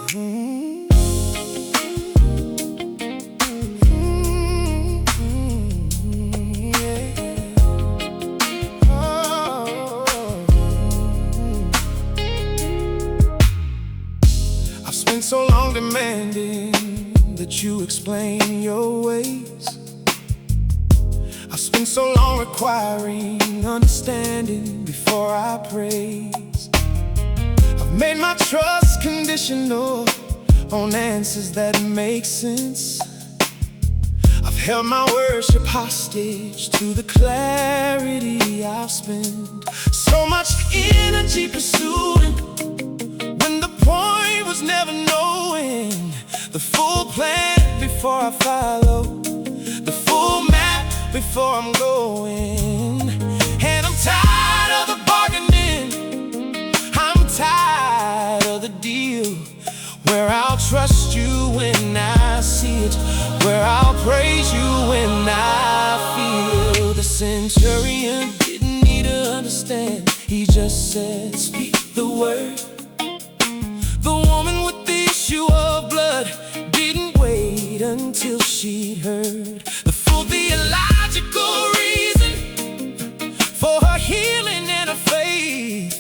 Mm-hmm. Yeah. Oh. I've spent so long demanding that you explain your ways. I've spent so long requiring understanding before I praise. I've made my trust conditional on answers that make sense. I've held my worship hostage to the clarity I've spent so much energy pursuing, when the point was never knowing the full plan before I follow, the full map before I'm going. And I'm tired of the bargaining, I'm tired of the deal where I'll trust you when I see it, where I'll praise you when I feel. The centurion didn't need to understand, he just said, speak the word. The woman with the issue of blood didn't wait until she'd heard the full theological reason for her healing and her faith.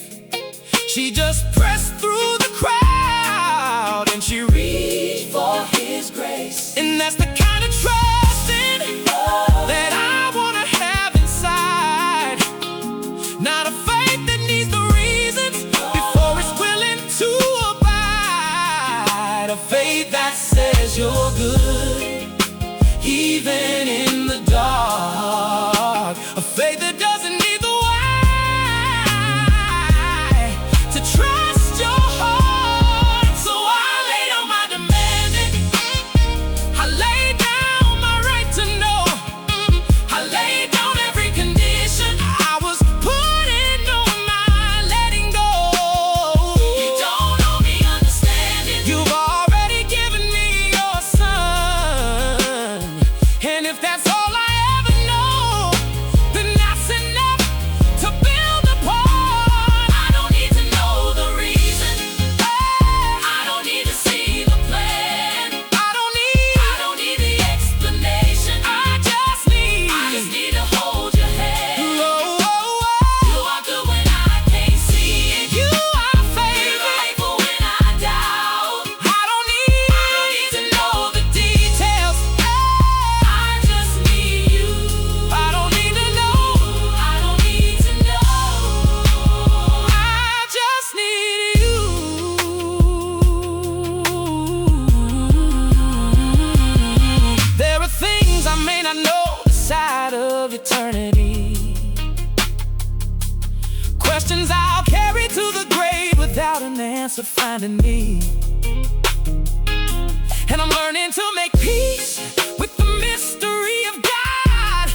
She just pressed through the crowd and she reached for his grace. And that's the kind of trusting that I want to have inside. Not a faith that needs the reasons before it's willing to abide. A faith that says you're good even in the dark. A faith that doesn't need the why to trust your heart. So I lay down my demanding, I lay down my right to know, I lay down every condition I was putting on my letting go. You don't owe me understanding, you've already given me your son. And if that's all I ever know, then that's enough to build upon. I don't need to know the reason, I don't need to see the plan, I don't need the explanation. I just need to hold your hand. You are good when I can't see it, you are faithful when I doubt. I don't need to know the details, I just need you. I don't need to know, I don't need to know, I just need you. There are things I may not know the side of eternity, questions I'll carry to the grave without an answer finding me. And I'm learning to make peace with the mystery of God,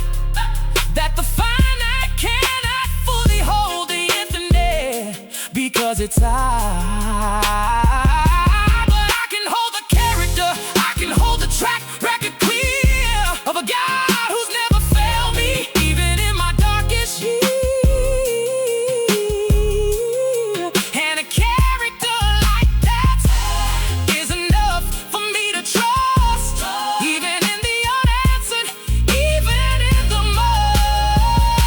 that the finite cannot fully hold the infinite, because it's I. But I can hold the character, I can hold the track record clear of a God who's never failed me, even in my darkest year. And a character like that is enough for me to trust, even in the unanswered, even in the must.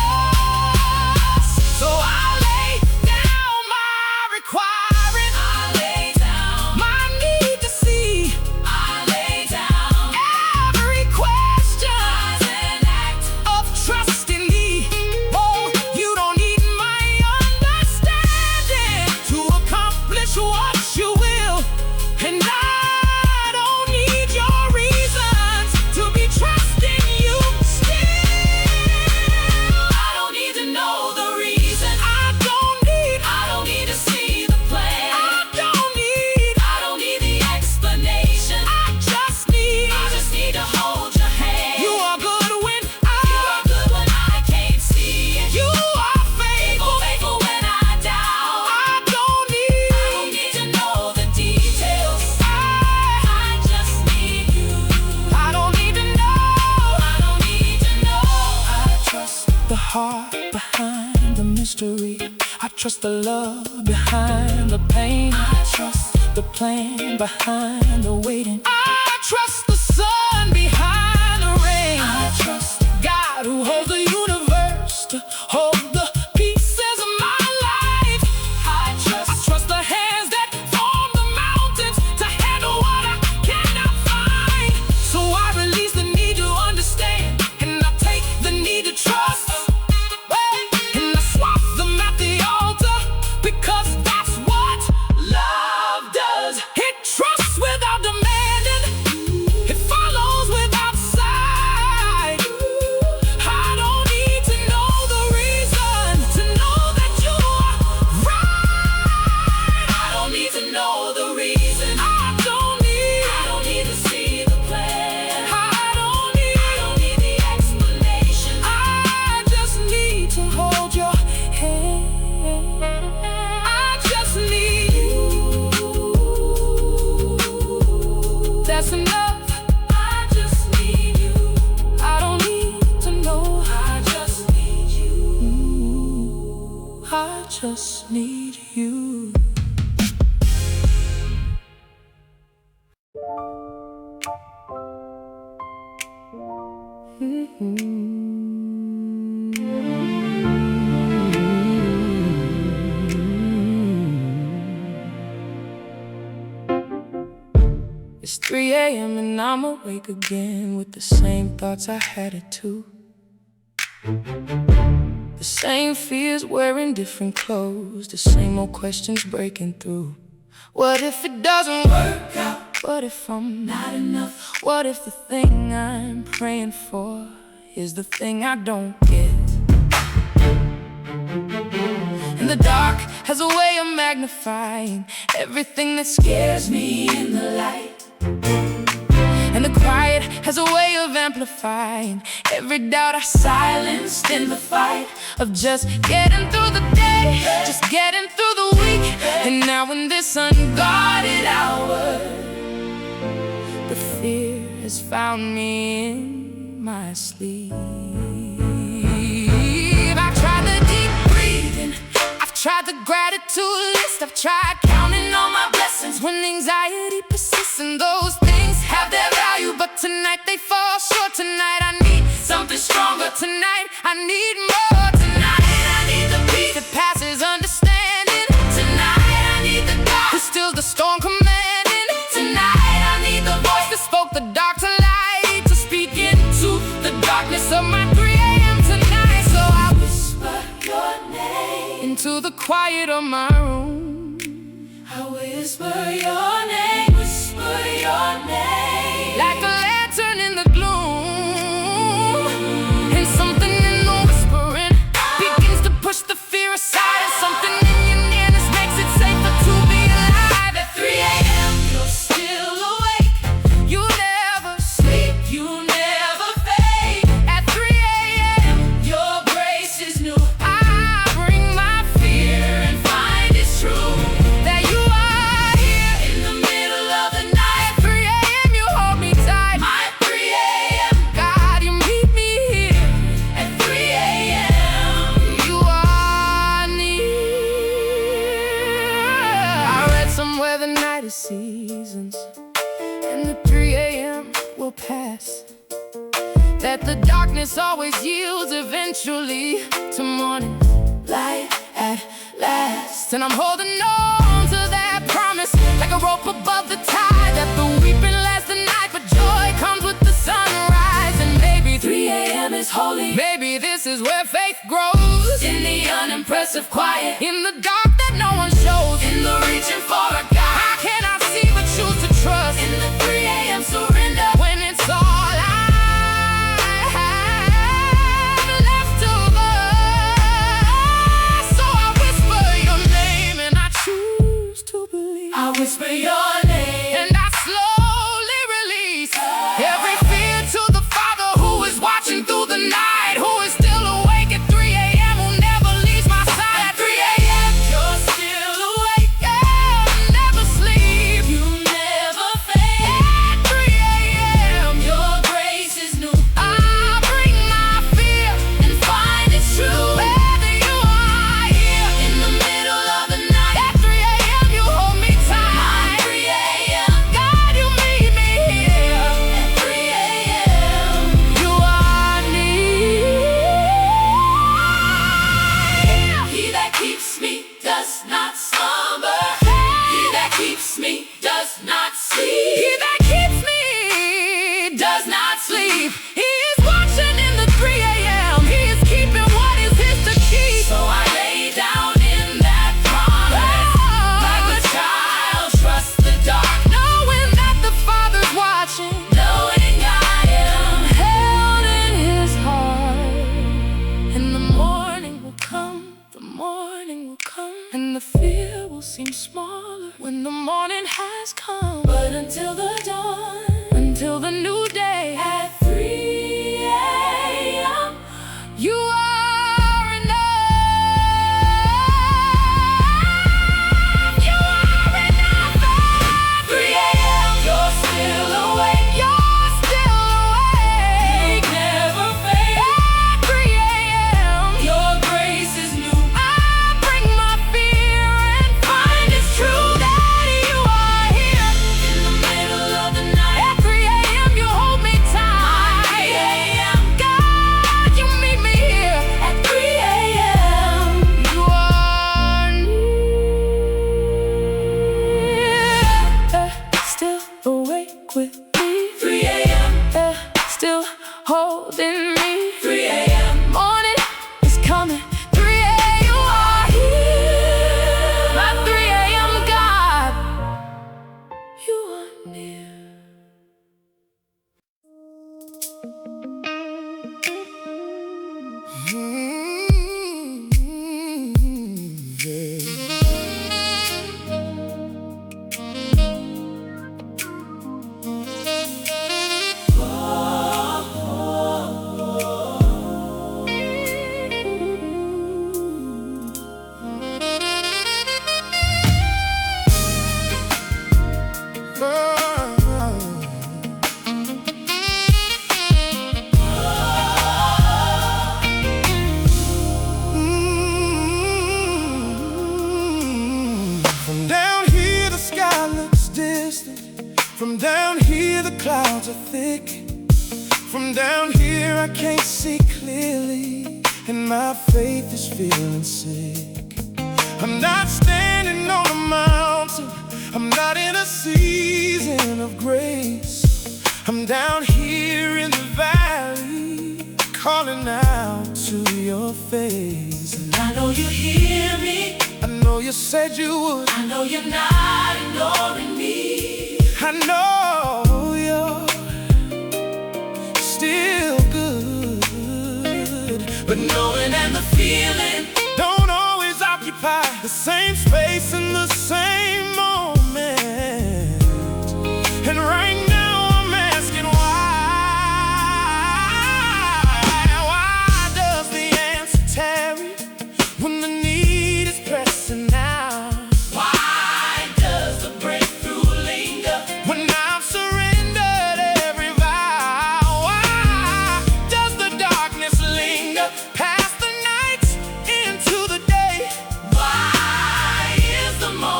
So I lay down my requiring, I lay down my need to see, I lay down every question as an act of trust in me. Oh, you don't need my understanding to accomplish what you will, and I don't need your reasons to be trusting you still. I don't need to know the reason, I don't need to see the plan, I don't need the explanation. I just need to hold your hand. You are good when I can't see it, you are faithful when I doubt. I don't need to know the details, I just need you. I don't need to know, I trust the heart behind the mystery, I trust the love behind the pain, I trust the plan behind the waiting. I trust the sun behind the rain. I trust God who holds the universe to hold the pieces of my life. I trust the hands that form the mountains to handle what I cannot find. So I release the need to understand, and I take the need to trust, and I swap them at the altar, because that's what love does. It trusts without demanding, it follows without sight. I don't need to know the reason to know that you are right. I don't need to know the reason. I don't need to see the plan. I don't need the explanation. I just need to hold your hand. I just need you. That's enough. I just need you. I don't need to know. I just need you. I just need you. It's 3 a.m. and I'm awake again with the same thoughts I had at 2. The same fears wearing different clothes, the same old questions breaking through. What if it doesn't work out? What if I'm not enough? What if the thing I'm praying for is the thing I don't get? And the dark has a way of magnifying everything that scares me in the light. And the quiet has a way of amplifying every doubt I silenced in the fight of just getting through the day, just getting through the week. And now in this unguarded hour, the fear has found me in my sleep. I've tried the deep breathing, I've tried the gratitude list, I've tried counting all my blessings when anxiety persists. And those things have their value, but tonight they fall short. Tonight I need something stronger. Tonight I need more. Tonight I need the peace that passes understanding. Tonight I need the God who stills the storm commanding. Tonight I need the voice that spoke the dark to light, to speak into the darkness of my 3 a.m. tonight. So I whisper your name into the quiet of my room. I whisper your name, whisper your name, like a lantern in the gloom. And something in the whispering begins to push the fear aside. And something in your nearness makes it safer to be alive. At 3 a.m. you're still awake, you never sleep, you never fade. At 3 a.m. your grace is new. I bring my fear and find it's true that you are here in the middle of the night. At 3 a.m. you hold me tight. My 3 a.m. God, you meet me here. At 3 a.m. you are near. I read somewhere the night is seasons, and the 3 a.m. will pass. That the darkness always yields eventually to morning light at last. And I'm holding on to that promise like a rope above the tide, that the weeping lasts the night, but joy comes with the sunrise. And maybe 3 a.m. is holy. Maybe this is where faith grows, in the unimpressive quiet, in the dark that no one shows, in the reaching for a God I cannot see but choose to trust, in the 3 a.m. surrender when it's all I have left to love. So I whisper your name and I choose to believe. I whisper your name and I slowly release every fear to the Father who is watching through the night, who is still awake at 3 a.m., who never leaves my side. At 3 a.m. you're still awake, yeah, never sleep, you never fade. At 3 a.m. your grace is new. I bring my fear and find it's true. Whether you are here in the middle of the night, at 3 a.m. you hold me tight. My 3 keeps me does not sleep. He that keeps me does not sleep. He is watching in the 3 a.m. He is keeping what is his to keep. So I lay down in that promise, like a child trusts the dark, knowing that the Father's watching, knowing I am held in his heart. And the morning will come, the morning will come, and the fear will seem smaller when the morning has come. But until the dawn, until the new day at 3 a.m., you are enough. You are enough. At 3 a.m., you're still awake. You're still awake. You never fail. At 3 a.m., your grace is new. I bring my fear and find it's true that you are here in the middle of the night. At 3 a.m., you hold me tight. 3 a.m., God, you meet me here. At 3 a.m., you are near. Still awake with me. 3 a.m., still holding me. 3 a.m., morning is coming. 3 a.m., you are here. At 3 a.m., God, you are near. From down here the sky looks distant. From down here the clouds are thick. From down here I can't see clearly, and my faith is feeling sick. I'm not standing on a mountain, I'm not in a season of grace. I'm down here in the valley, calling out to your face. And I know you hear me, I know you said you would, I know you're not ignoring me. I know you're still good, but knowing and the feeling don't always occupy the same space in the same moment. And right now I'm asking why does the answer tarry when the need is pressing now? Why does the breakthrough linger when I've surrendered every vow? Why does the darkness linger past the night into the day? Why is the moment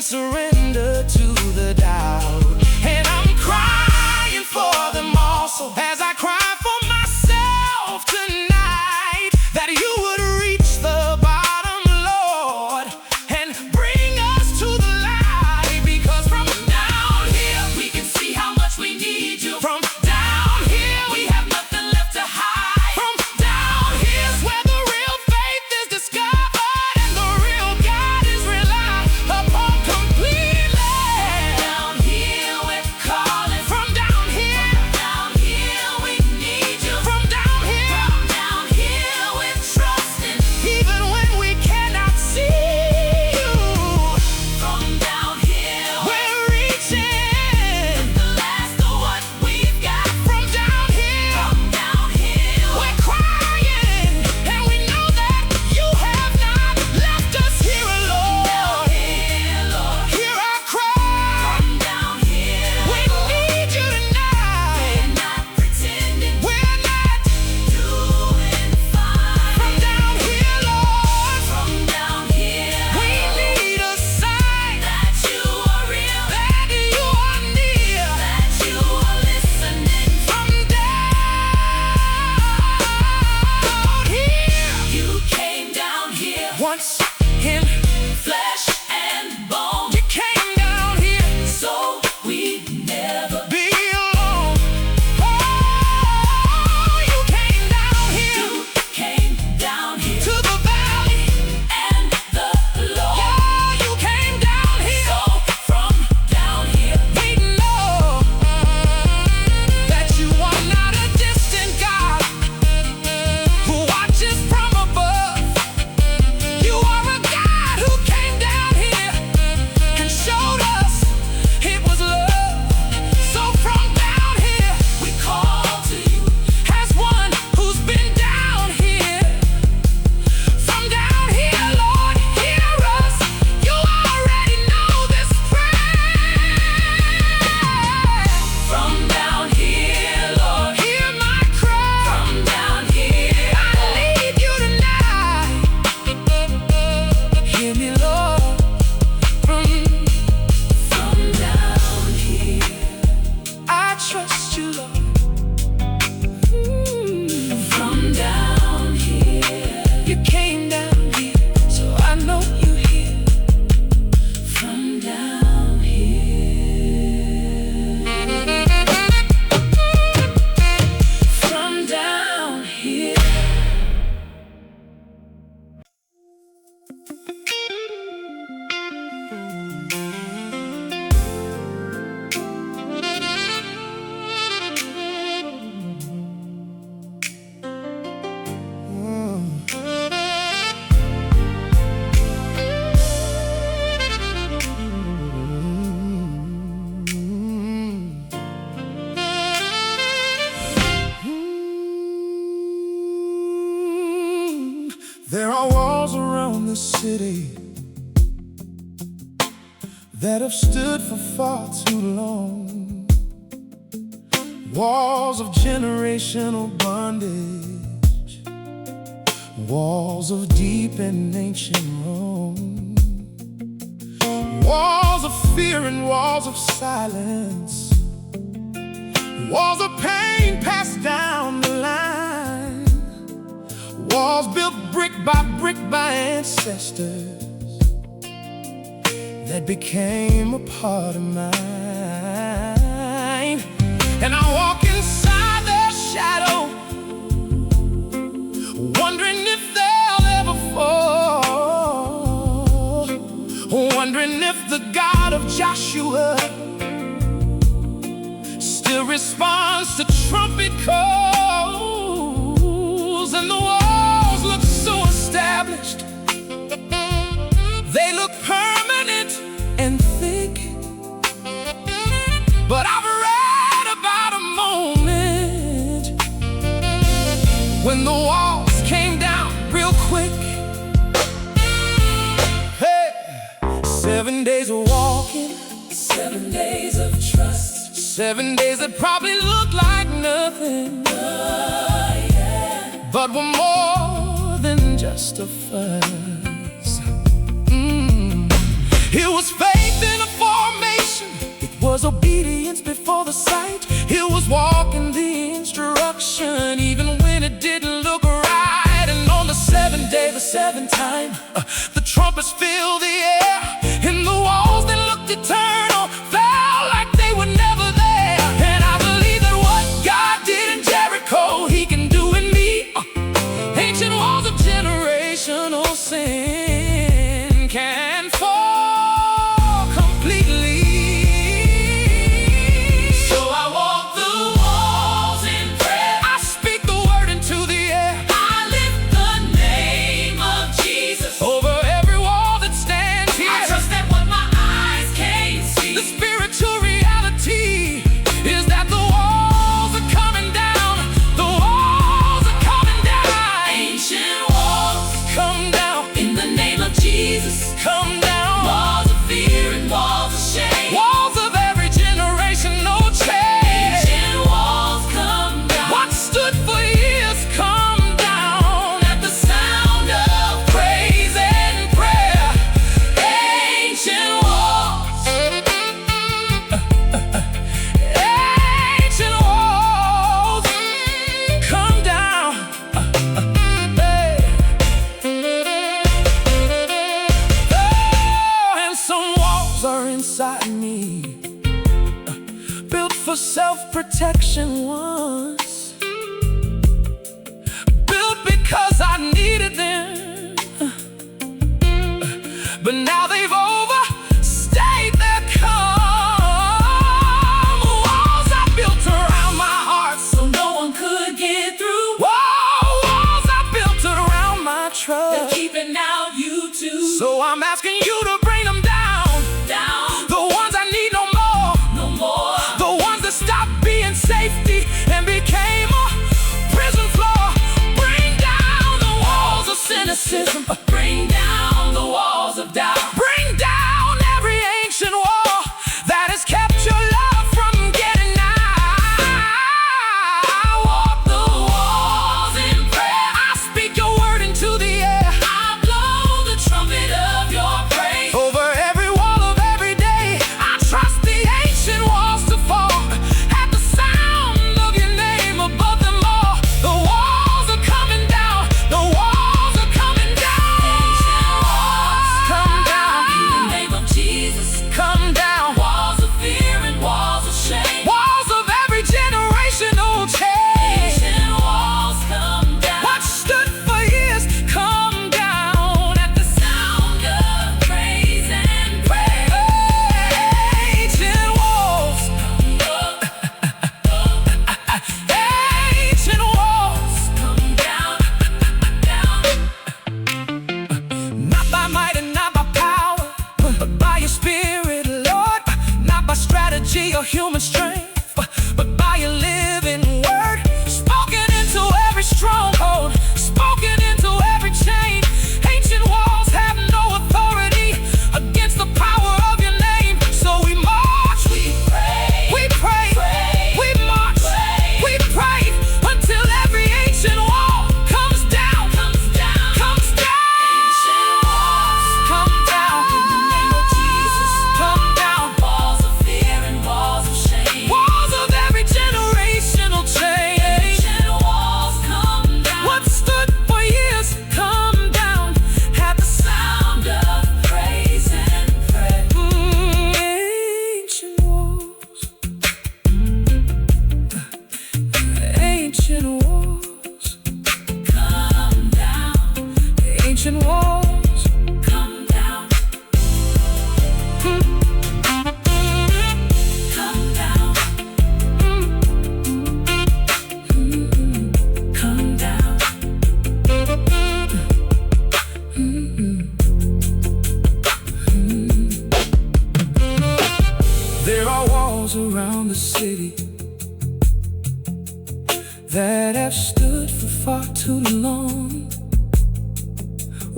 surrender to the doubt. And I'm crying for them also, as I cry for myself tonight, that you would reach the bottom, Lord, and bring us to the light. Because from down here we can see how much we need you. From down here we have nothing left to hide. From down here's where the real faith is discovered, and the real God is relied upon completely. Down here we're calling. From down here we need you. From down here we're trusting, even when we cannot see you. From down here we're reaching the last of what we've got. From down here we're crying, and we know that you have not left us here alone. Hear our cry. From down here we need you tonight. We're not pretending, we're not doing fine. From down here, Lord, from down here we need a sign that you are real, that you are near, that you are listening. From down here you came down here once in flesh and bone. You came down here so we'd never be alone. Oh, you came down here. You came down here to the valley and the low. Yeah, you came down here. So from down here we know that you are not a distant God who watches from above. You are a God who came down here and showed us it was love. So from down here we call to you as one who's been down here. From down here, Lord, hear us. You already know this prayer. From down here, Lord, hear my cry. From down here I need you tonight. Hear me, Lord. From down here I trust you, Lord. From down here you came down here, so I know you here. From down here. From down here. There are walls around the city that have stood for far too long. Walls of generational bondage, walls of deep and ancient wrong, walls of fear and walls of silence, walls of pain passed down the line, walls built brick by ancestors that became a part of mine. And I walk inside their shadow, wondering if they'll ever fall, wondering if the God of Joshua still responds to trumpet calls. And the walls look so established, they look permanent and thick, but I've read about a moment when the walls came down real quick. Hey, 7 days of walking, 7 days of trust, 7 days that probably looked like nothing, but were more than just a fuss. It was faith destruction, even when it didn't look right. And on the seventh day, the seventh time, the trumpets filled the air, and the walls that looked eternal felt like they were never there. And I believe that what God did in Jericho, He can do in me. Ancient walls of generational sin can fall completely. So I walk the walls in prayer. I speak the word into the air. I lift the name of Jesus over every wall that stands here. I trust that what my eyes can't see. The spiritual reality is that the walls are coming down. The walls are coming down. Ancient walls come down in the name of Jesus. Come down. Walls of fear and walls of shame. Walls of every generational change. Ancient walls come down. What stood for years come down at the sound of praise and prayer. Ancient walls. Ancient walls come down. Hey. Oh, and some walls are inside me, built for self-protection once, built because I needed them, but now they've overstayed their calm. Walls I built around my heart so no one could get through. Whoa, walls I built around my trust. They're keeping out you too. So I'm asking you to bring them down. Down. The ones I need no more. No more. The ones that stopped being safety and became a prison floor. Bring down the walls of cynicism. Bring down the walls of doubt. Bring down every ancient wall that has kept your love from getting out. I walk the walls in prayer. I speak your word into the air. I blow the trumpet of your praise over every wall of every day. I trust the ancient walls to fall at the sound of your name above them all. The walls are coming down. The walls are coming down. Ancient walls come down in the name of Jesus. Come down. Walls of fear and walls of shame. Walls of every generational change. Ancient walls come down. What stood for years come down at the sound of praise and prayer. Ancient walls. Ancient walls come down. Not by might and not by power, but by your spirit, Lord. Not by strategy or human strength, but by your living word. Spoken into every stronghold, spoken into every chain. Ancient walls have no authority against the power of your name. So we march, we pray, we pray, we march, we pray until every ancient wall comes down, comes down, comes down. Ancient walls come down in the name of Jesus. Come down. Walls of fear and walls of shame. Walls of every generational change. Ancient walls come down. What stood for years come down at the sound of praise and prayer. Ancient walls. Ancient walls come down. Ancient walls come down. Come down. Come down. There are walls around the city that have stood for far too long.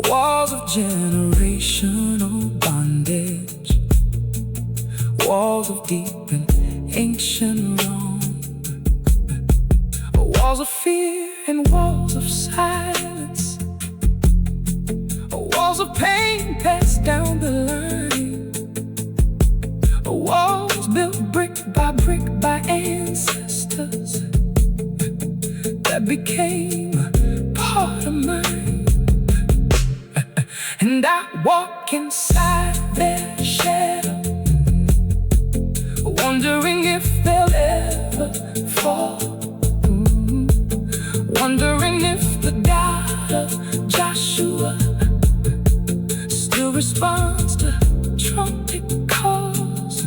Walls of generational bondage. Walls of deep and ancient wrong. Walls of fear and walls of silence. Walls of pain passed down the line. Walls built brick by ancestors. became part of mine. And I walk inside their shadow, wondering if they'll ever fall. Wondering if the God of Joshua still responds to trumpet calls.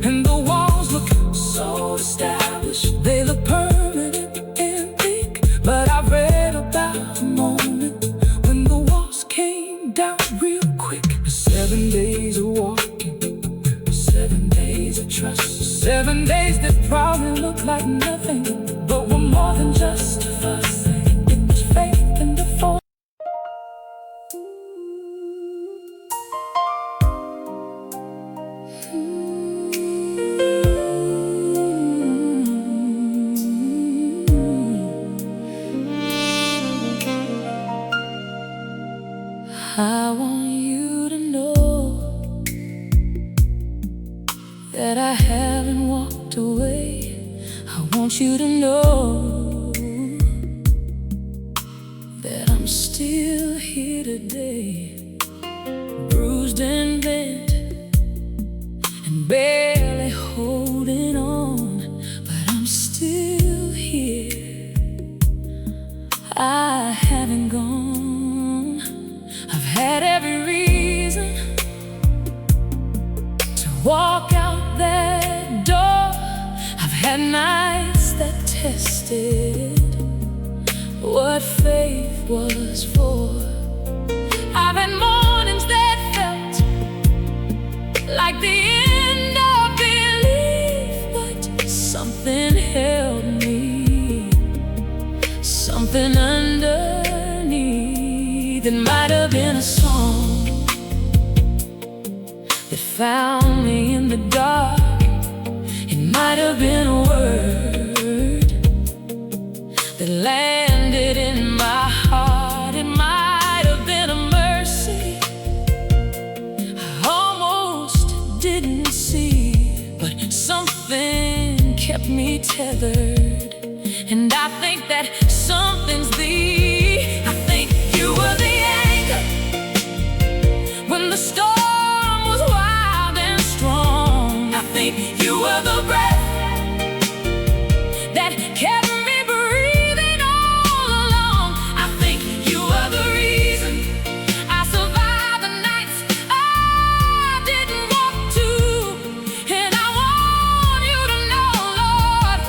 And the walls look so established, they look permanent and thick. But I've read about a moment when the walls came down real quick. 7 days of walking, 7 days of trust, 7 days that probably look like nothing, but we're more than just a fuss. It was faith in the fall. I want you to know that I haven't walked away. I want you to know that I'm still here today, bruised and bent and barely holding on, but I'm still here. I haven't gone. I've had every reason to walk out that door. I've had nights that tested what faith was for. I've had mornings that felt like the end of belief, but something held me, something underneath. It might have been a song that found me in the dark. It might have been a word that landed in my heart. It might have been a mercy I almost didn't see, but something kept me tethered. And I think that something's thee. I think you were the anchor when the storm was wild and strong. I think you were the breath that kept me breathing all along. I think you were the reason I survived the nights I didn't want to. And I want you to know, Lord,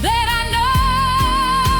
that I know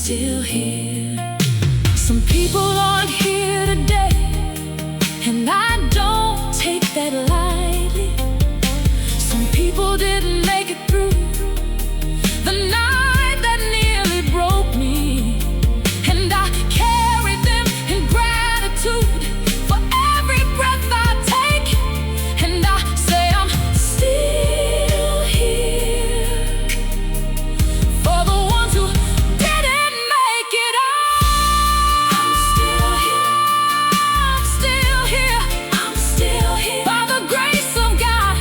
still here. Some people aren't here today, and I don't take that lightly. Some people didn't make it through the night that nearly broke me, and I carry them in gratitude for every breath I take, and I say I'm still here. For the ones who didn't make it out, I'm still here. I'm still here. I'm still here. By the grace of God,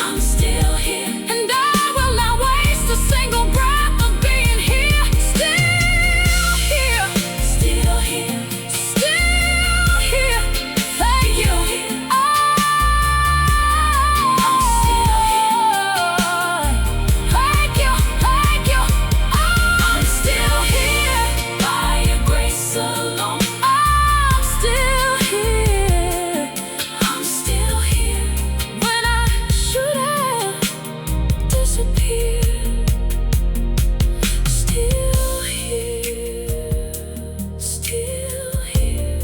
I'm still here. And I will not waste a single breath of being here. Still here. Still here. Still here. Thank you. I'm still here. Thank you. Thank you. I'm still here by your grace alone. I'm still here. I'm still here when I should have disappeared. Still here. Still here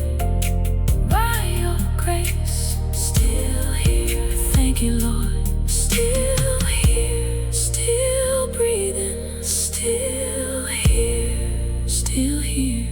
by your grace. Still here. Thank you, Lord. Still here. Still breathing. Still here. Still here.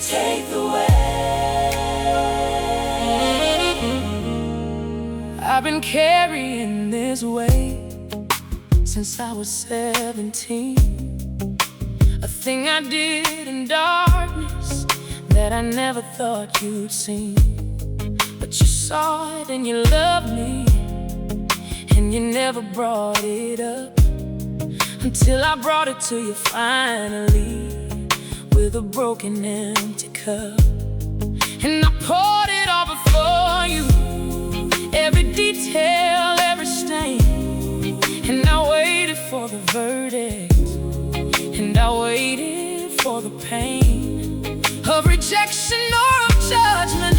Take the weight. I've been carrying this weight since I was 17. A thing I did in darkness that I never thought you'd see. But you saw it and you loved me, and you never brought it up until I brought it to you finally, with a broken empty cup. And I poured it all before you, every detail, every stain. And I waited for the verdict, and I waited for the pain of rejection or of judgment,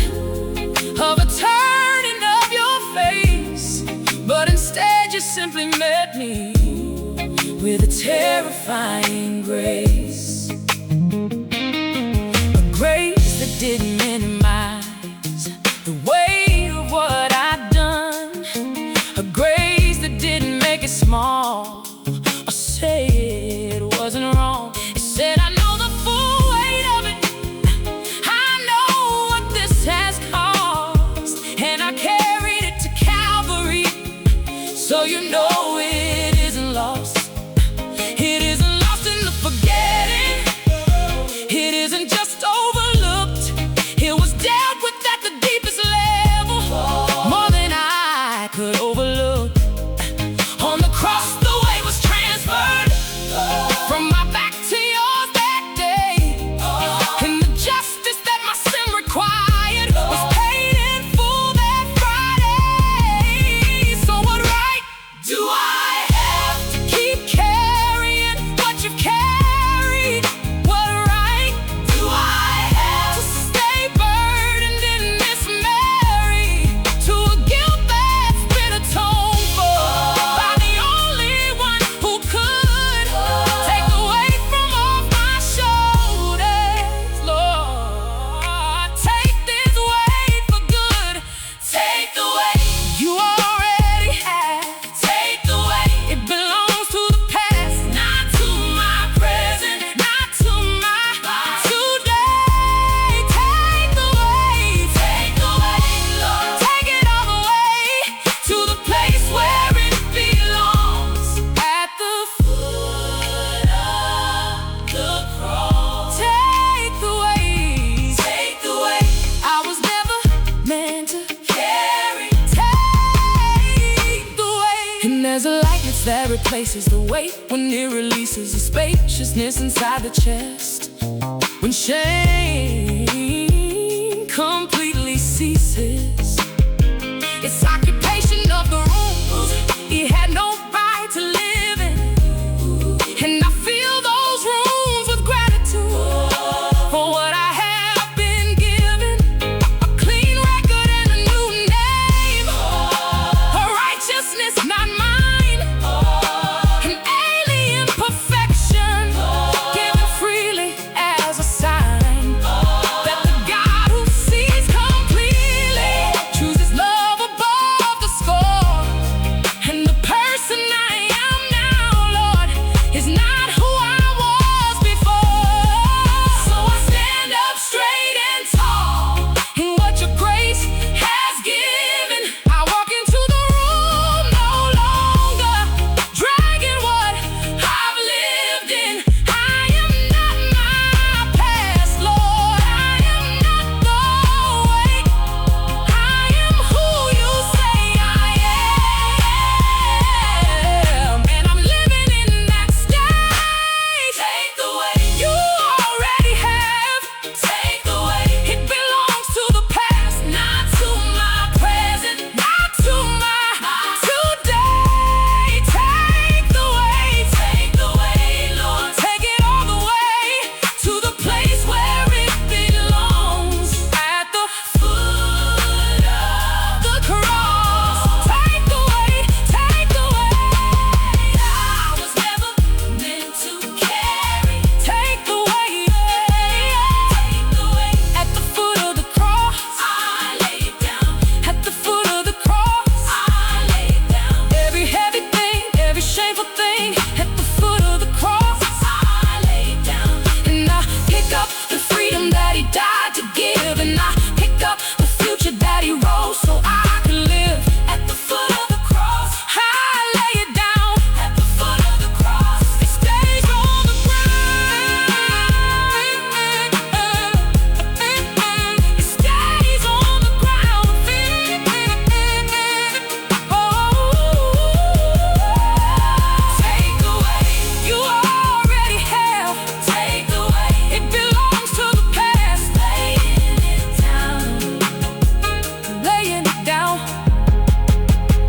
of a turning of your face. But instead you simply met me with a terrifying grace. A grace that didn't minimize the weight of what I'd done. A grace that didn't make it small or say it wasn't wrong. It said, I know the full weight of it. I know what this has cost, and I carried it to Calvary. So you know it isn't lost. It isn't lost in the forgetting. It isn't just overlooked. It was dealt with at the deepest level, more than I could overlook. On the cross, the weight was transferred from my back to yours that day, and the justice that my sin required was paid in full that Friday. So what right do I have to keep carrying what you've carried? What right do I have to stay burdened in this Mary, to a guilt that's been atoned for by the only one who could take the weight from off my shoulders? Lord, take this weight for good. Take the weight you already have. Take the weight, it belongs to the past, not to my present, not to my today. Take the weight, Lord. Take it all the way to the place where it belongs, at the foot of the cross. Take the weight, I was never meant to carry. Take the weight. And there's a lightness that replaces the weight when it releases a spaciousness inside the chest. When shame completely ceases, its occupation of the rooms he had no right to live in. And I fill those rooms with gratitude for what I have been given. A clean record and a new name, a righteousness not mine, an alien perfection given freely as a sign that the God who sees completely chooses love above the score. And the person I am now, Lord, is not who I was before. So I stand up straight and tall in what your grace has given. I walk into the room no longer dragging what I've lived in. I am not my past, Lord. I am not the way. I am who you say I am, and I'm living in that state. Take the way you already have. Take the way it belongs to the past, not to my present, not to my today. Take the way, Lord. Take it all the way to the place where it belongs, at the foot of the cross. Take the way, take the way I was never meant to carry. Take the way, at the foot of the cross I lay it down. At the foot of the cross I lay it down. Every heavy thing, every shameful thing, at the foot of the cross I lay it down. And I pick up the freedom that he died to give, and I pick up the future that he rose so I could live. At the foot of the cross I lay it down. At the foot of the cross it stays on the ground. It stays on the ground. Take away, you already have. Take away, it belongs to the past. Laying it down, laying it down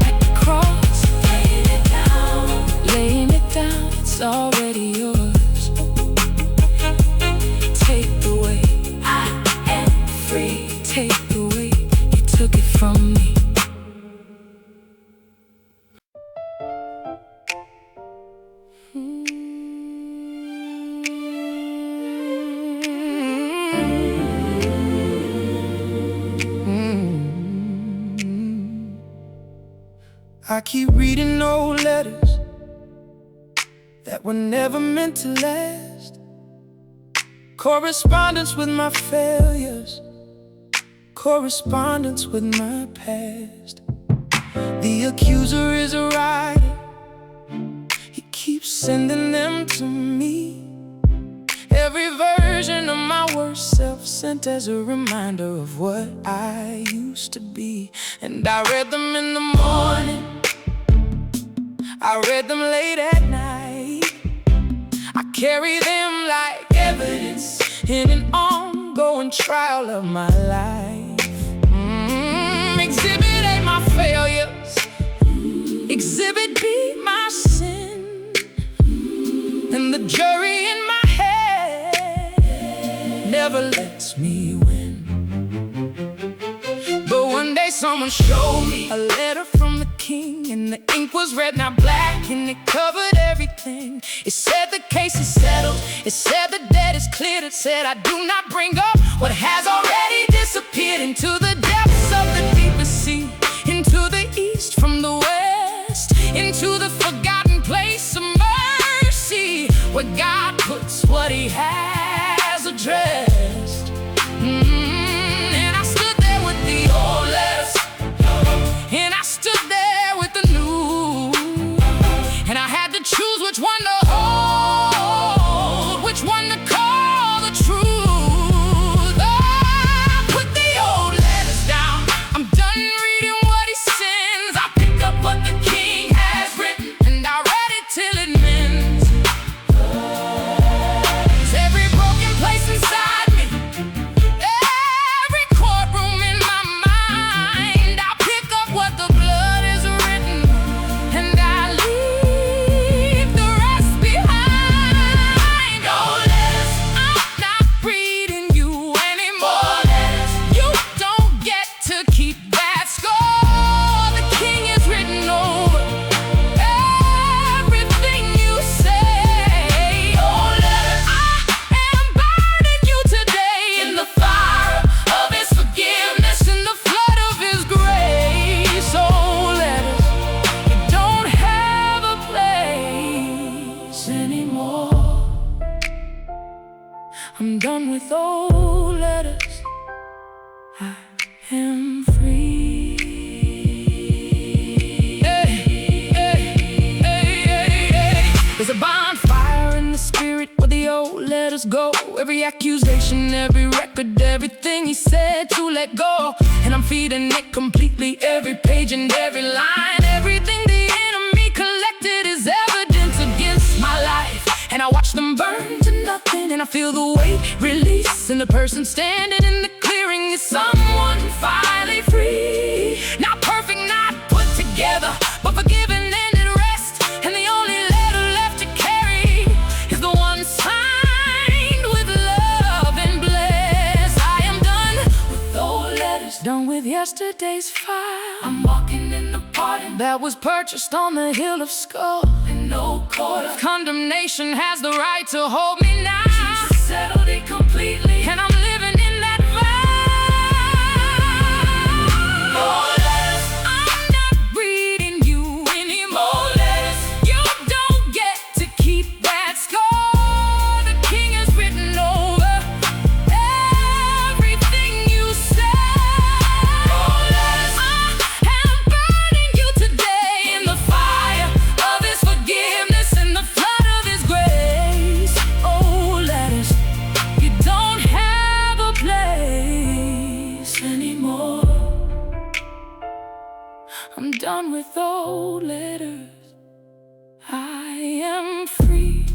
at the cross. Laying it down, laying it down. It's already yours. Take the way, I am free. Take the way, you took it from me. I keep reading old letters that were never meant to last. Correspondence with my failures, correspondence with my past. The accuser is a writer, he keeps sending them to me. Every version of my worst self sent as a reminder of what I used to be. And I read them in the morning, I read them late at night. I carry them like evidence in an ongoing trial of my life. Exhibit A, my failures. Exhibit B, my sin. And the jury in my head never lets me win. But one day someone showed me a letter from the king, and the ink was red, not black, and it covered everything. It said the case is settled, it said the debt is cleared. It said I do not bring up what has already disappeared into the depths of the deepest sea, into the east from the west, into the forgotten place of mercy, where God puts what he has addressed. And I stood there with the old letters, and I stood there with the new, and I had to choose which one to hold, which one to call the truth. I put the old letters down, I'm done reading what he sends. I pick up what the king has written, and I read it till it mends. 'Cause every am free. Hey, hey, hey, hey, hey. There's a bonfire in the spirit where the old let us go. Every accusation, every record, everything he said to let go. And I'm feeding it completely, every page and every line. Everything the enemy collected is evidence against my life. And I watch them burn to nothing, and I feel the weight release. And the person standing in the clearing is someone finally free. Not perfect, not put together, but forgiven and at rest. And the only letter left to carry is the one signed with love and blessed. I am done with old letters, done with yesterday's file. I'm walking in the pardon that was purchased on the hill of skull. And no court of condemnation has the right to hold me now. Jesus settled it completely, and I'm living in that vow. More letters, I'm not reading you anymore. Letters, you don't get to keep that score. The king has written over everything you said. More letters, I am burning you today in the fire of his forgiveness and the flood of his grace. Oh, letters, you don't have a place anymore. I'm done with old letters. I am free.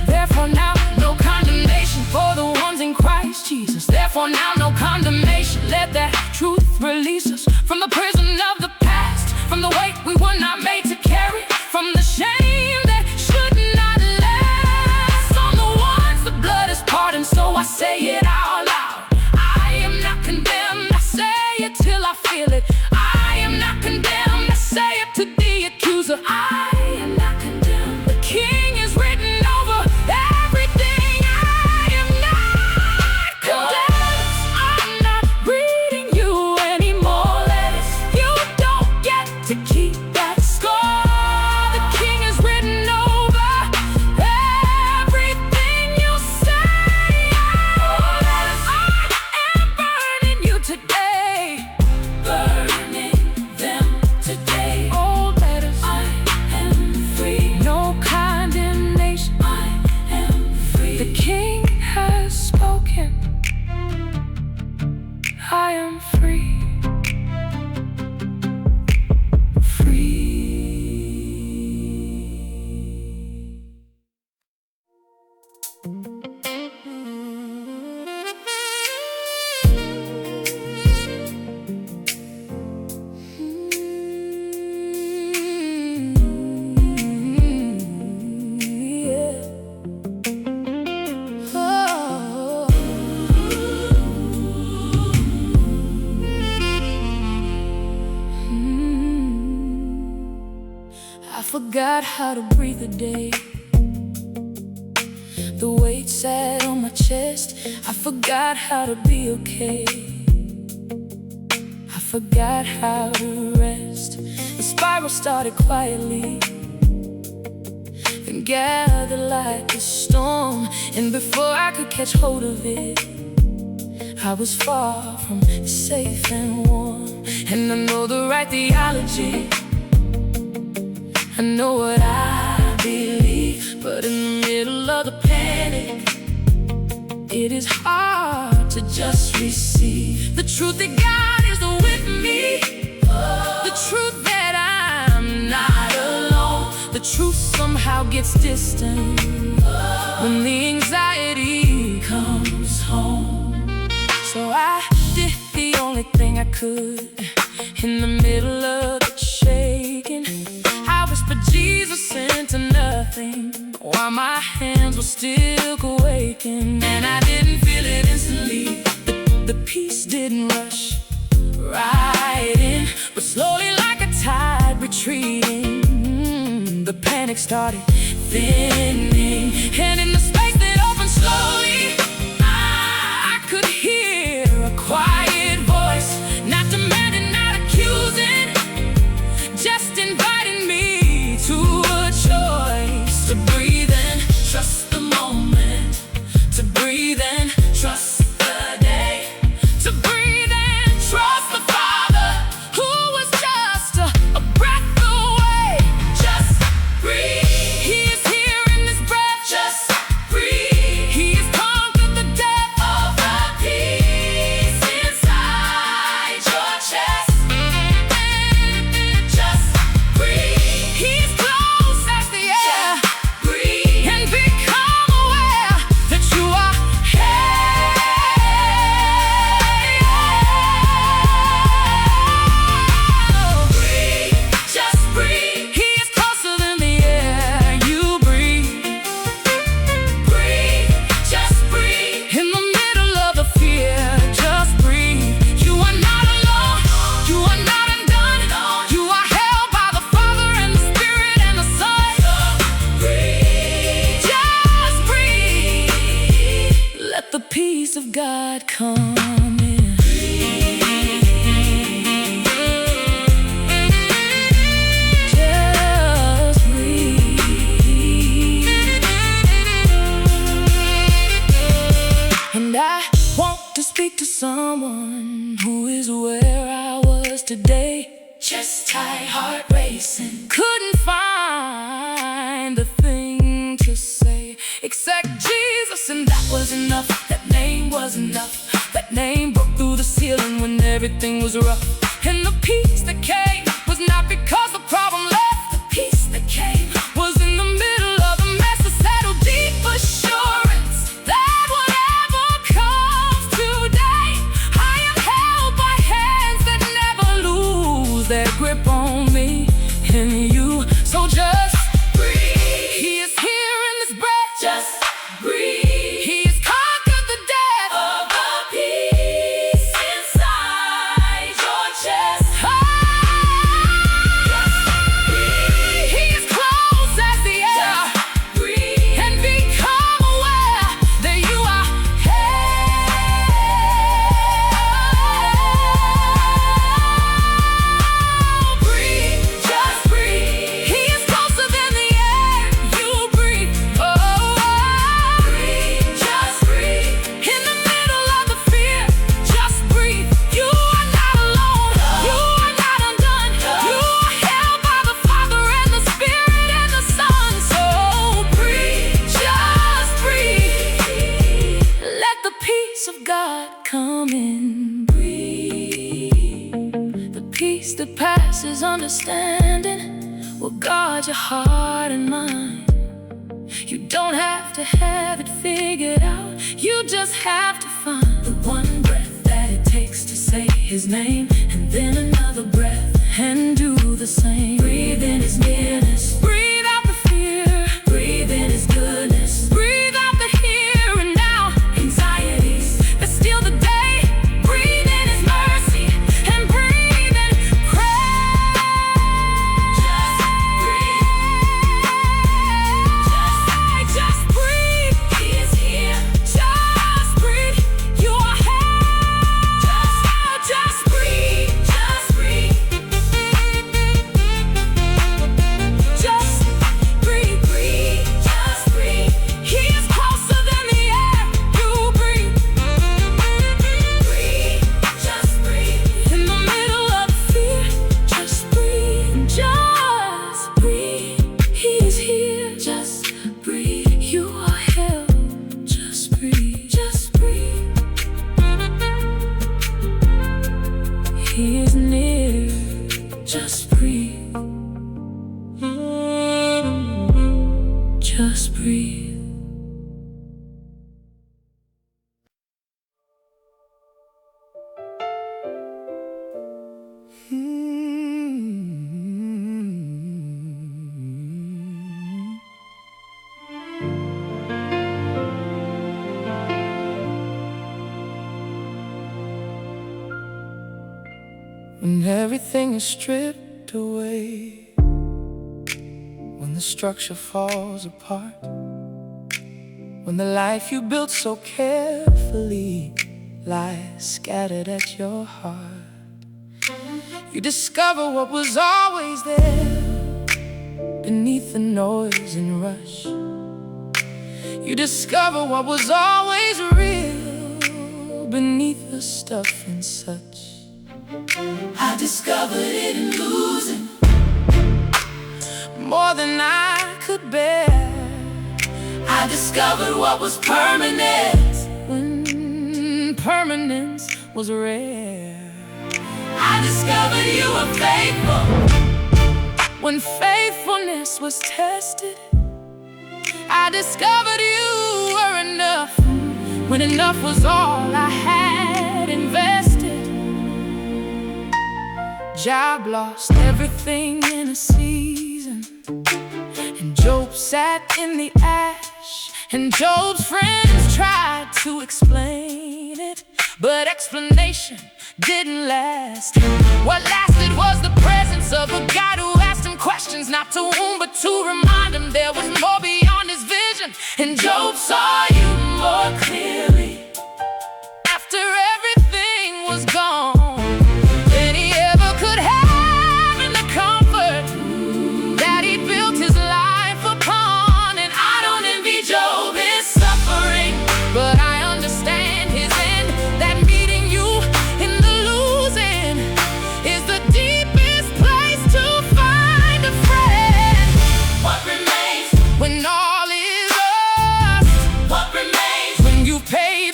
Therefore now, no condemnation for the ones in Christ Jesus. Therefore now, no condemnation. Let that truth release us from the prison of the past, from the weight we were not made to carry, from the shame that should not last. On the ones the blood is pardoned, so I say it out loud. I am not condemned, I say it till I feel it. I am not condemned, I say it to the accuser. I am not condemned, the king is written over everything. I am not condemned, I'm not reading you anymore. Letters, you don't get to keep that score. The king is written over everything you say. Letters, I am burning you today, burning them today. Old letters, I am free. No condemnation, I am free. The king has spoken, I am free. Free. Yeah. Oh. I forgot how to breathe today. The weight sat on my chest. I forgot how to be okay. I forgot how to rest. The spiral started quietly, then gathered like a storm. And before I could catch hold of it, I was far from safe and warm. And I know the right theology, I know what I believe, but in the middle of the panic, it is hard to just receive the truth that God is with me, the truth that I'm not alone. The truth somehow gets distant when the anxiety comes home. So I did the only thing I could in the middle of the shaking. I whispered Jesus into nothing while my hands were still quaking. And I didn't feel it instantly, the peace didn't rush right in, but slowly like a tide retreating, the panic started thinning. And in the space that opened slowly, I could hear a quiet voice, not demanding, not accusing, just inviting me to a choice, to breathe and trust the moment, to breathe peace of God come in. Just breathe. And I want to speak to someone who is where I was today. Chest tight, heart racing, couldn't find the thing to say except Jesus, and that was enough. That name was enough. That name broke through the ceiling when everything was rough. And the peace that came was not because the problem left. The peace that came was in the middle of the mess. A settled deep assurance that whatever comes today, I am held by hands that never lose their grip on me and you. So just breathe. He is here in this breath. Just breathe. He has conquered the death of the peace inside your chest. Just breathe. He is close as the air. Just breathe. And become aware that you are held. Breathe. Just breathe. He is closer than the air you breathe. Oh, breathe. Just breathe. In the middle of the fear, just breathe. You are not alone. You are not undone. You are held by the Father and the Spirit and the Son. So breathe. Just breathe. Let the peace of God come in. Breathe. The peace that passes understanding will guard your heart and mind. You don't have to have it figured out. You just have to find the one breath that it takes to say His name, and then another breath and do the same. Breathe in His nearness. Breathe out the fear. Breathe in His goodness. Breathe out the here and now anxieties that steal the day. Breathe in His mercy and breathe in praise. Just breathe. Just breathe. He is here. Just breathe. You are held. Just breathe. Just breathe. Just breathe. Breathe. Just breathe. He is closer than the air you breathe. Breathe. Just breathe. In the middle of fear, just breathe. Just breathe. He is here. Just breathe. You are held. Just breathe. Just breathe. He is near. Just breathe. Just breathe. When everything is stripped away, when the structure falls apart, when the life you built so carefully lies scattered at your heart, you discover what was always there beneath the noise and rush. You discover what was always real beneath the stuff and such. I discovered it in losing more than I could bear. I discovered what was permanent when permanence was rare. I discovered you were faithful when faithfulness was tested. I discovered you were enough when enough was all I had invested. Job lost everything in a season, and Job sat in the ash, and Job's friends tried to explain it, but explanation didn't last. What lasted was the presence of a God who asked him questions, not to whom but to remind him there was more beyond his vision. And Job saw you more clearly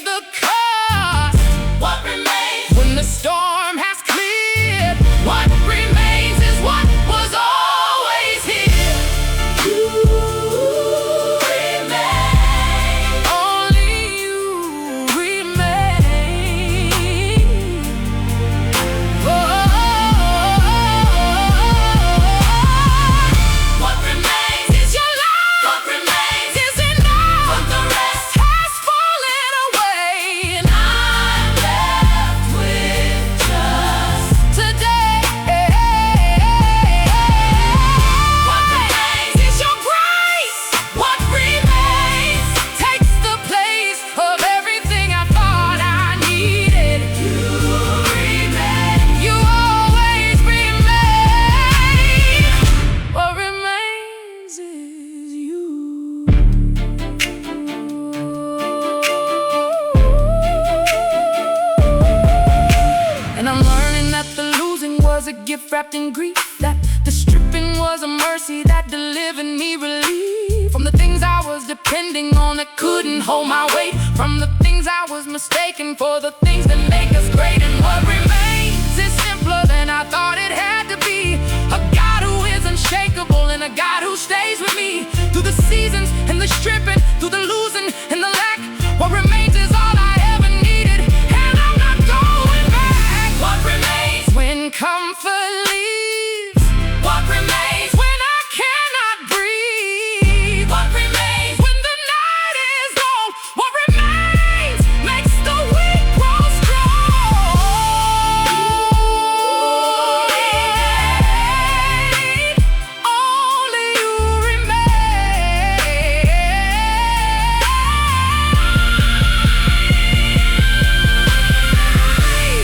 the cost? What remains when the storm has cleared? What remains is what was always here. You remain. Only you remain. Oh, what remains is your love. What remains is enough. But the rest has fallen away, and I'm left with just today. What remains is your grace. What remains takes the place of everything I thought I needed. You remain. You always remain. What remains is you. And I'm learning that the losing was a gift wrapped in grief, that the stripping was a mercy that delivered me relief from the things I was depending on that couldn't hold my weight, from the things I was mistaken for the things that make us great. And what remains is simpler than I thought it had to be. A God who is unshakable and a God who stays with me through the seasons and the stripping, through the losing and the lack. What remains is all I ever needed, and I'm not going back. What remains when comfort leaves? What remains when I cannot breathe? What remains when the night is long? What remains makes the weak grow strong. Only you remain.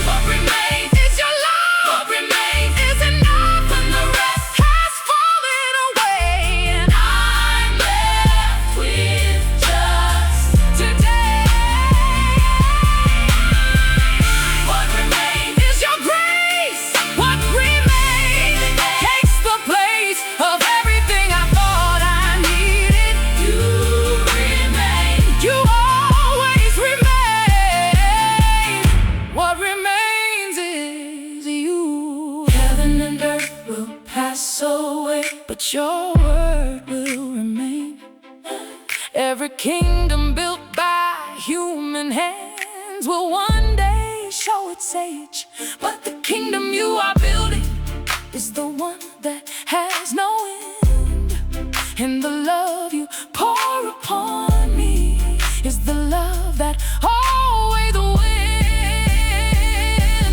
What remains is your love. What remains is enough, and the rest has fallen away, and I'm left with just today. What remains is your grace. What remains takes the place of everything I thought I needed. You remain. You always remain. What remains is you. Heaven and earth will pass away, but your word will remain. Every kingdom built by human hands will one day show its age, but the kingdom you are building is the one that has no end. And the love you pour upon me is the love that always wins.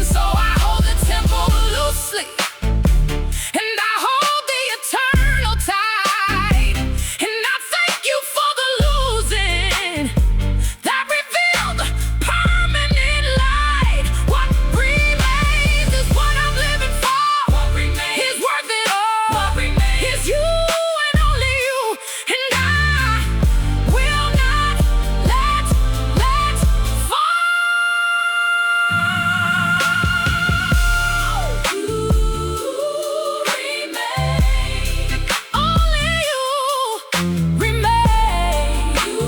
So I hold the temple loosely, and I hold the eternal tide, and I thank you for the losing that revealed permanent light. What remains is what I'm living for. What remains is worth it all. What remains is you and only you, and I will not let fall. You remain. Only you remain. You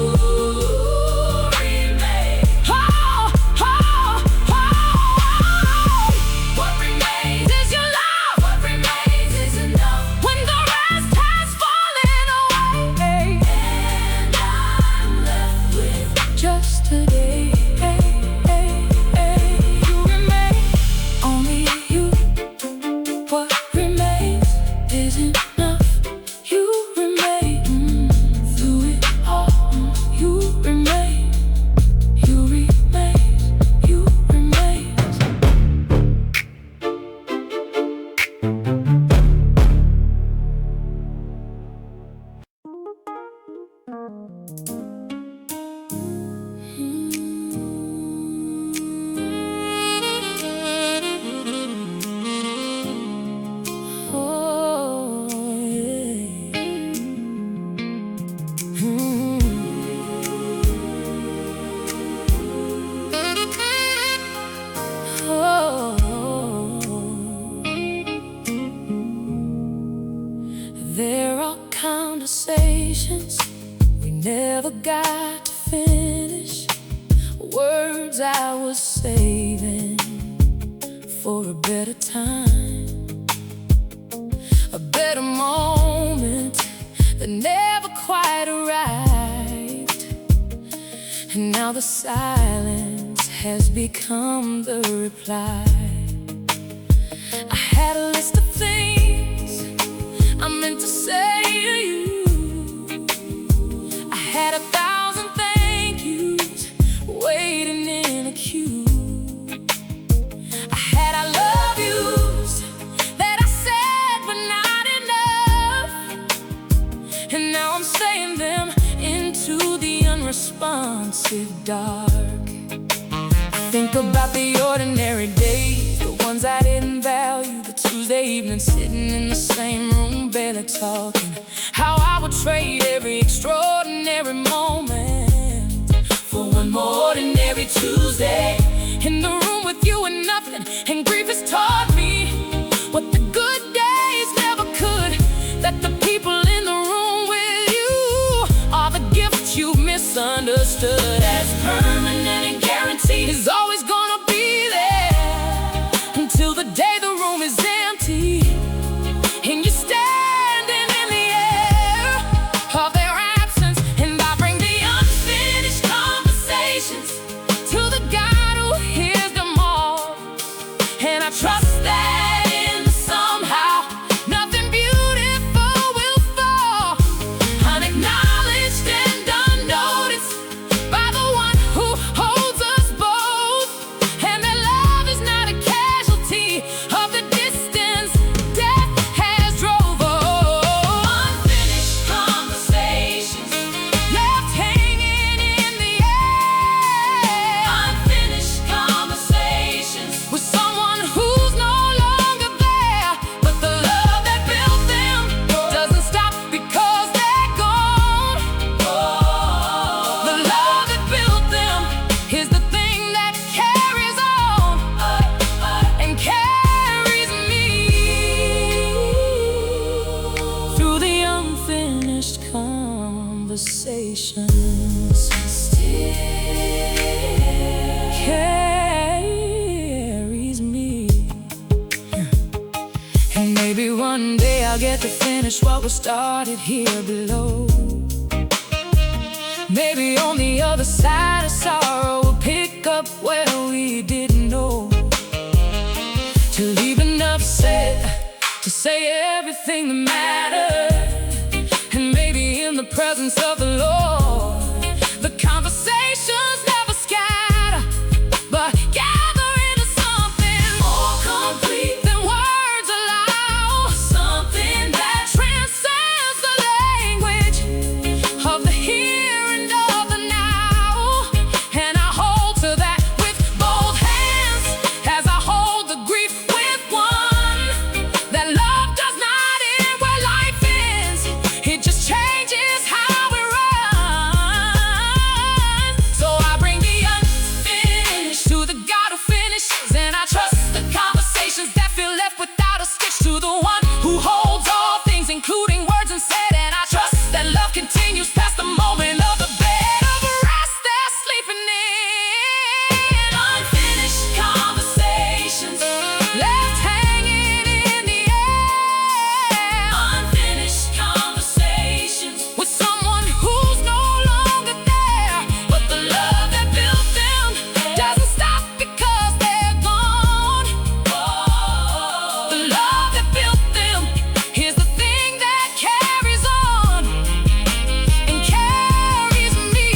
remain. Oh, oh, oh. What remains is your love. What remains is enough when the rest has fallen away, and I'm left with just today. You remain. Only you. What remains is enough. You remain through it all. You remain. You remain. You remain. Oh, yeah. There are conversations we never got to finish, words words I was saving for a better time, a better moment that never quite arrived. And now the silence has become the reply. I had a list of things I meant to say to you. I had 1,000 thank yous waiting in a queue. I had I love yous that I said were not enough, and now I'm saying them into the unresponsive dark. Think about the ordinary days, the ones I didn't value, the Tuesday evening sitting in the same room, barely talking. How I would trade every extraordinary moment for one more ordinary Tuesday in the room with you and nothing. And grief has taught me what the good days never could, that the people in the room with you are the gifts you misunderstood. As permanent and guaranteed is always gonna be there until the day the room is empty and you're standing in the air of their absence. And I bring the unfinished conversations to the God who hears them all, and I trust that in the somehow nothing beautiful will fall unacknowledged and unnoticed by the one who holds us both. And that love is not a casualty of the distance death has drove. Unfinished conversations left hanging in the air. Unfinished conversations with someone who's no longer there, but the love that built them doesn't stop because they're gone. The love that built them is the thing that carries on and carries me through the unfinished conversations. Still carries me. And maybe one day I'll get to finish what was started here below. Maybe on the other side of sorrow we'll pick up where we didn't know, to leave enough said to say everything that mattered. And maybe in the presence of the Lord, the conversations never scatter, but gather into something more complete than words allow, something that transcends the language of the here and of the now. And I hold to that with both hands as I hold the grief with one. That love does not end where life ends, it just changes how it runs. So I bring the unfinished to the God who finishes, and I trust the conversations that feel left without a stitch to the one who holds all things, including words unsaid. And I trust that love continues past the moment of the bed of rest they're sleeping in. Unfinished conversations left hanging in the air. Unfinished conversations with someone who's no longer there, but the love that built them doesn't stop because they're gone. The love that built them is the thing that carries on and carries me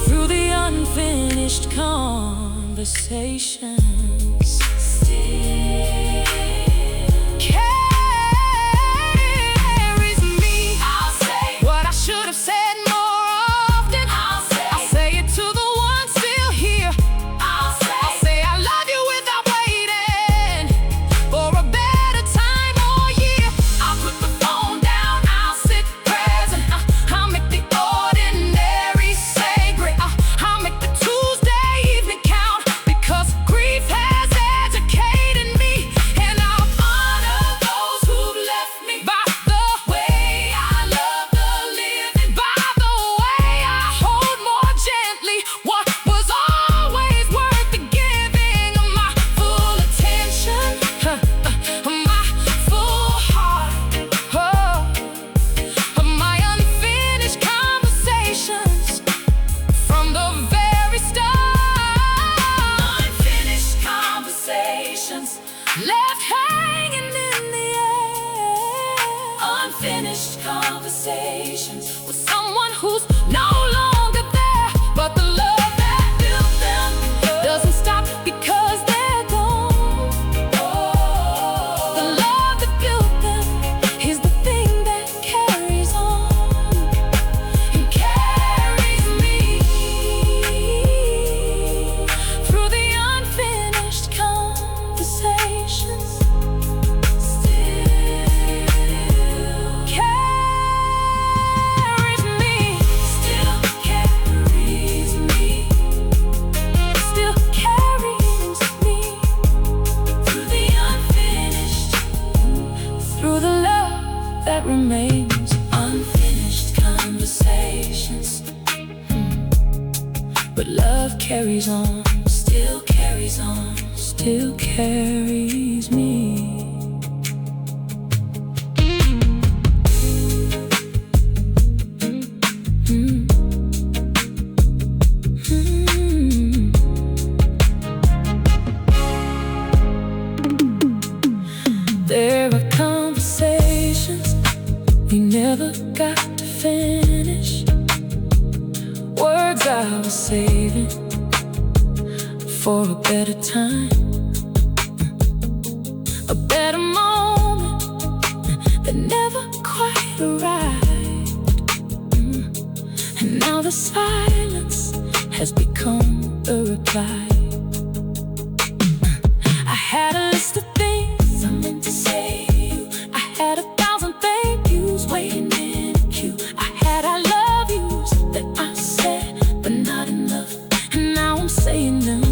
through the unfinished conversations. Still carries me. I'll say what I should have said more often. I'll say it to the one still here. I'll say I love you without waiting for a better time or year. I'll put the phone down, I'll sit present. I'll make the ordinary sacred. I'll make the Tuesday evening count, because grief has but love carries on, still carries on, still carries me. There are conversations we never got to finish, words I was saving for a better time, a better moment that never quite arrived. And now the silence has become a reply. I had a list of things I meant to say to you. I had 1,000 thank yous waiting in a queue. I had I love yous that I said, but not enough. And now I'm saying them